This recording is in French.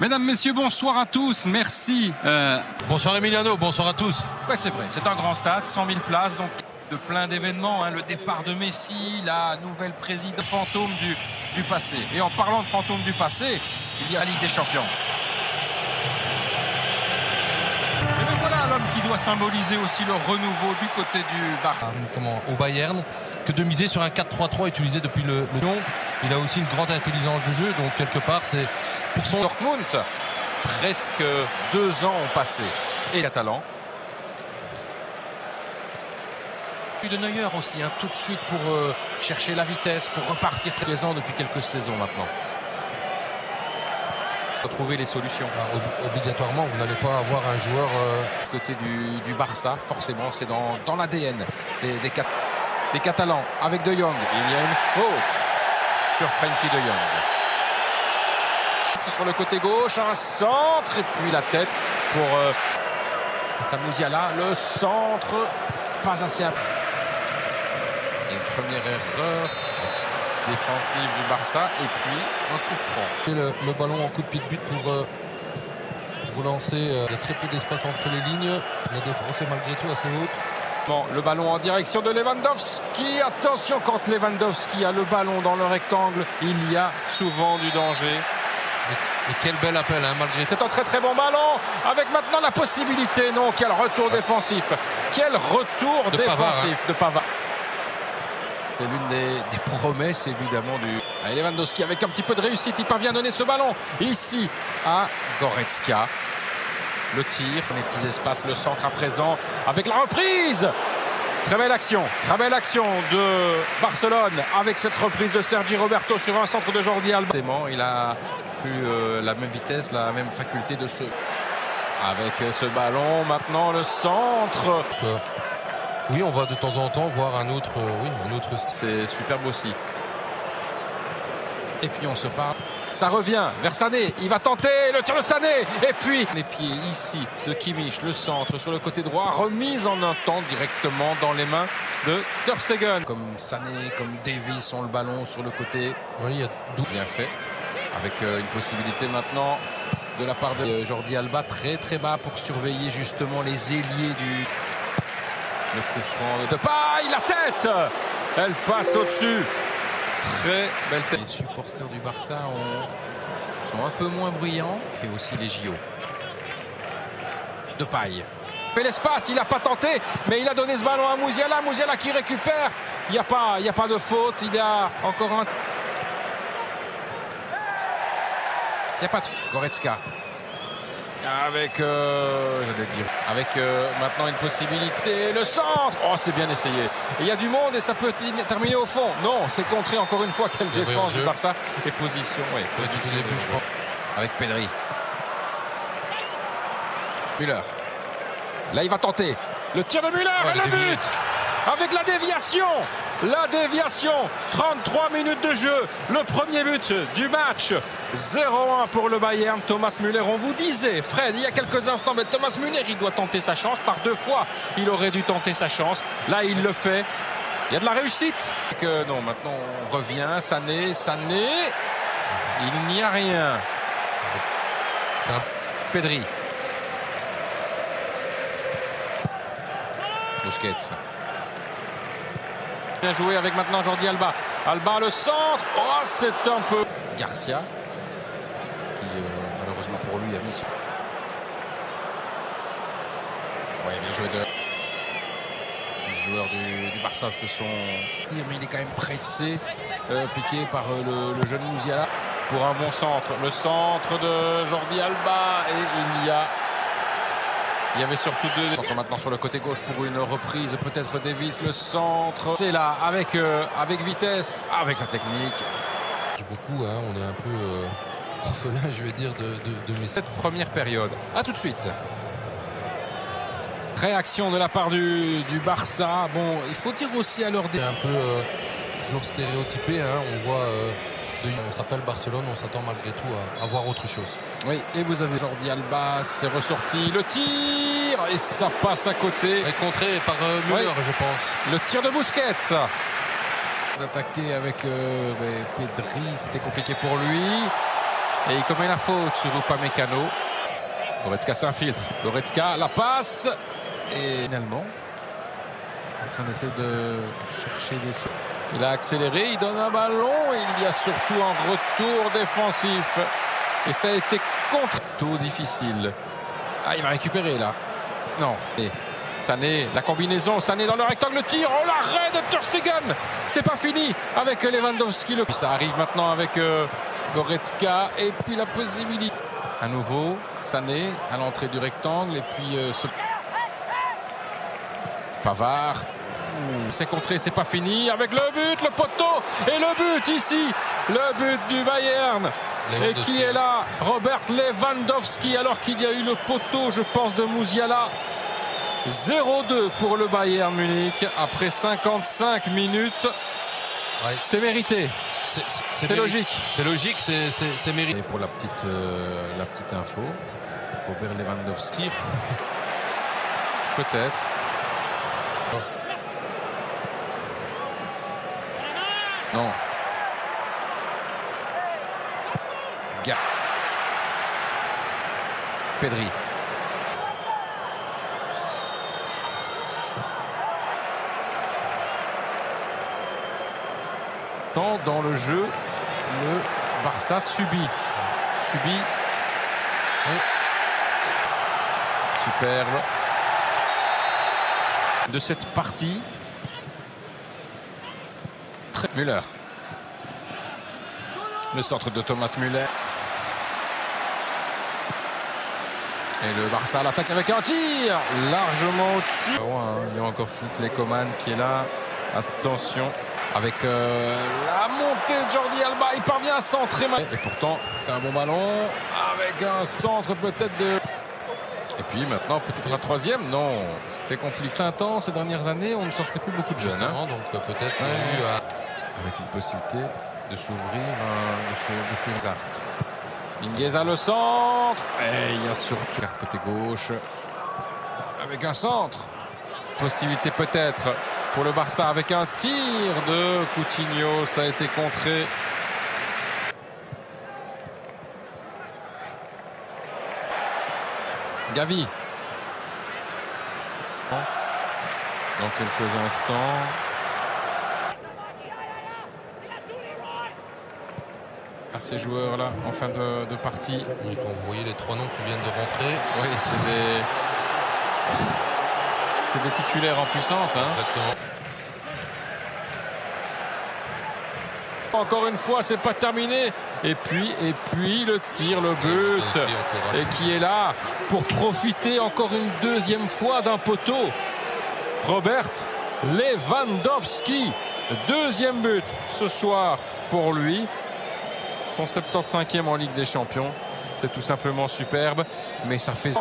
Mesdames, messieurs, bonsoir à tous, merci. Bonsoir Emiliano, bonsoir à tous. Ouais, c'est vrai, c'est un grand stade, 100 000 places, donc de plein d'événements, hein, le départ de Messi, la nouvelle présidente fantôme du passé. Et en parlant de fantôme du passé, il y a la Ligue des Champions. Et le voilà l'homme qui doit symboliser aussi le renouveau du côté du Barça. Au Bayern, que de miser sur un 4-3-3 utilisé depuis le nom. Il a aussi une grande intelligence de jeu, donc quelque part c'est pour son Dortmund. Presque 2 ans ont passé. Et Catalan. De Neuer aussi, hein, tout de suite pour chercher la vitesse, pour repartir très présent depuis quelques saisons maintenant. Trouver les solutions. Obligatoirement, vous n'allez pas avoir un joueur côté du Barça, forcément, c'est dans l'ADN des Catalans avec De Jong. Il y a une faute sur Frenkie De Jong. C'est sur le côté gauche, un centre et puis la tête pour Samouziala. Le centre, pas assez. Une première erreur défensive du Barça et puis un coup franc. Le ballon en coup de pied de but pour relancer. Il y a très peu d'espace entre les lignes. La défense est malgré tout assez haute. Bon, le ballon en direction de Lewandowski. Attention, quand Lewandowski a le ballon dans le rectangle, il y a souvent du danger. Et quel bel appel, hein, malgré tout. C'est un très très bon ballon, avec maintenant la possibilité, non, quel retour défensif. Quel retour de défensif Pavard, hein. De Pavard. C'est l'une des promesses évidemment du Lewandowski avec un petit peu de réussite. Il parvient à donner ce ballon ici à Goretzka. Le tir, les petits espaces, le centre à présent avec la reprise. Très belle action de Barcelone avec cette reprise de Sergi Roberto sur un centre de Jordi Alba. Il a plus la même vitesse, la même faculté de se... Avec ce ballon, maintenant le centre. Oui, on va de temps en temps voir un autre style. C'est superbe aussi. Et puis on se parle. Ça revient vers Sané. Il va tenter le tir de Sané. Et puis les pieds ici de Kimmich. Le centre sur le côté droit. Remise en un temps directement dans les mains de Ter Stegen. Comme Sané, comme Davies ont le ballon sur le côté. Oui, il y a bien fait. Avec une possibilité maintenant de la part de Jordi Alba. Très très bas pour surveiller justement les ailiers du... Le coup franc de Depay, la tête. Elle passe au-dessus. Très belle tête. Les supporters du Barça sont un peu moins bruyants. Et aussi les JO. Depay. Mais l'espace, il n'a pas tenté, mais il a donné ce ballon à Musiala. Musiala qui récupère. Il n'y a pas de faute. Il y a encore un... Il n'y a pas de... Goretzka. Avec, maintenant une possibilité, le centre. Oh, c'est bien essayé. Il y a du monde et ça peut terminer au fond. Non, c'est contré encore une fois. Quelle défense du Barça. Et position, oui. Position début, je pense. Avec Pedri. Müller. Là, il va tenter. Le tir de Müller et le but. Avec la déviation. 33 minutes de jeu. Le premier but du match. 0-1 pour le Bayern. Thomas Müller, on vous disait, Fred, il y a quelques instants, mais Thomas Müller, il doit tenter sa chance. Par 2 fois, il aurait dû tenter sa chance. Là, il le fait. Il y a de la réussite. Non, maintenant, on revient. Sané. Il n'y a rien. Pedri. Busquets. Bien joué avec maintenant Jordi Alba. Alba, le centre. Oh, c'est un peu... Garcia. Qui, malheureusement pour lui, a mis... Oui, bien joué Les joueurs du Barça se sont... Mais il est quand même pressé. Piqué par le jeune Musiala. Pour un bon centre. Le centre de Jordi Alba. Et il y avait surtout 2 centres maintenant sur le côté gauche pour une reprise. Peut-être Davies, le centre. C'est là, avec vitesse, avec sa technique. Beaucoup, hein, on est un peu orphelin, je vais dire, de Messi. Cette première période. A tout de suite. Réaction de la part du Barça. Bon, il faut dire aussi à leur... C'est un peu toujours stéréotypé, hein, on voit... On s'appelle Barcelone, on s'attend malgré tout à voir autre chose. Oui, et vous avez Jordi Alba, c'est ressorti, le tir, et ça passe à côté. Et contré par Müller, je pense. Le tir de Busquets. D'attaquer avec Pedri, c'était compliqué pour lui. Et il commet la faute sur Upamecano. Goretzka s'infiltre. Goretzka, la passe. Et finalement, en train d'essayer de chercher des sous. Il a accéléré, il donne un ballon. Et il y a surtout un retour défensif. Et ça a été contre. Tout difficile. Ah, il va récupérer là. Non. Et Sané, la combinaison. Sané dans le rectangle, le tir. Oh, l'arrêt de Ter Stegen. C'est pas fini avec Lewandowski. Ça arrive maintenant avec Goretzka. Et puis la possibilité. À nouveau, Sané à l'entrée du rectangle. Et puis Pavard. C'est contré, c'est pas fini. Avec le but, le poteau. Et le but ici. Le but du Bayern. Et qui est là? Robert Lewandowski, alors qu'il y a eu le poteau, je pense, de Musiala. 0-2 pour le Bayern Munich après 55 minutes. Ouais. C'est mérité. C'est logique. C'est logique, c'est mérité. Et pour la petite info, Robert Lewandowski, peut-être. Non. Pedri. Tant dans le jeu, le Barça subit. Oui. Superbe. De cette partie. Müller. Le centre de Thomas Müller. Et le Barça l'attaque avec un tir largement au-dessus. Il y a encore les Coman qui est là. Attention avec la montée de Jordi Alba. Il parvient à centrer. Et pourtant, c'est un bon ballon avec un centre peut-être de... Et puis maintenant, peut-être un troisième. Non, c'était compliqué. Un temps, ces dernières années, on ne sortait plus beaucoup de jeunes. Justement, donc peut-être avec une possibilité de s'ouvrir, ça. Mingueza le centre. Et il y a surtout carte côté gauche. Avec un centre. Possibilité peut-être pour le Barça avec un tir de Coutinho. Ça a été contré. Gavi. Dans quelques instants. À ces joueurs-là en fin de partie. Oui, quand vous voyez les trois noms qui viennent de rentrer. Oui, c'est des titulaires en puissance. Hein. Exactement. Encore une fois, c'est pas terminé. Et puis le tir, le but. Et qui est là pour profiter encore une deuxième fois d'un poteau. Robert Lewandowski. Deuxième but ce soir pour lui. Son 75e en Ligue des Champions. C'est tout simplement superbe. Mais ça fait...